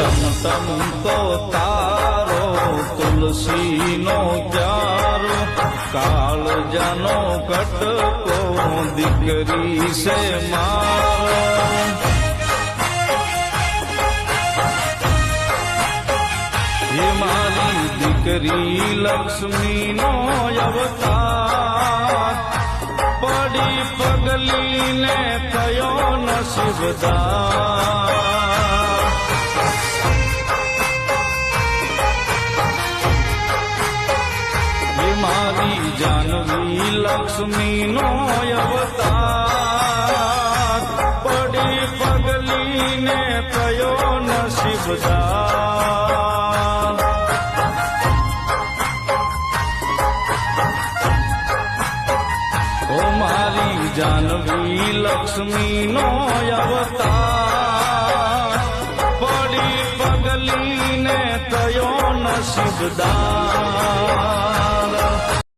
ટમટમ તો તારો તુલસીનો પ્યારો કાળજાનો કટકો દીકરી છે મારો હે મારી દીકરી લક્ષ્મીનો અવતાર પડી પગલીને કયો નસીબદાર મારી જાનવી લક્ષ્મીનો અવતાર પડી પગલીને કયો નસીબદાર ઓ મારી જાનવી લક્ષ્મીનો અવતાર પડી પગલીને કયો નસીબદાર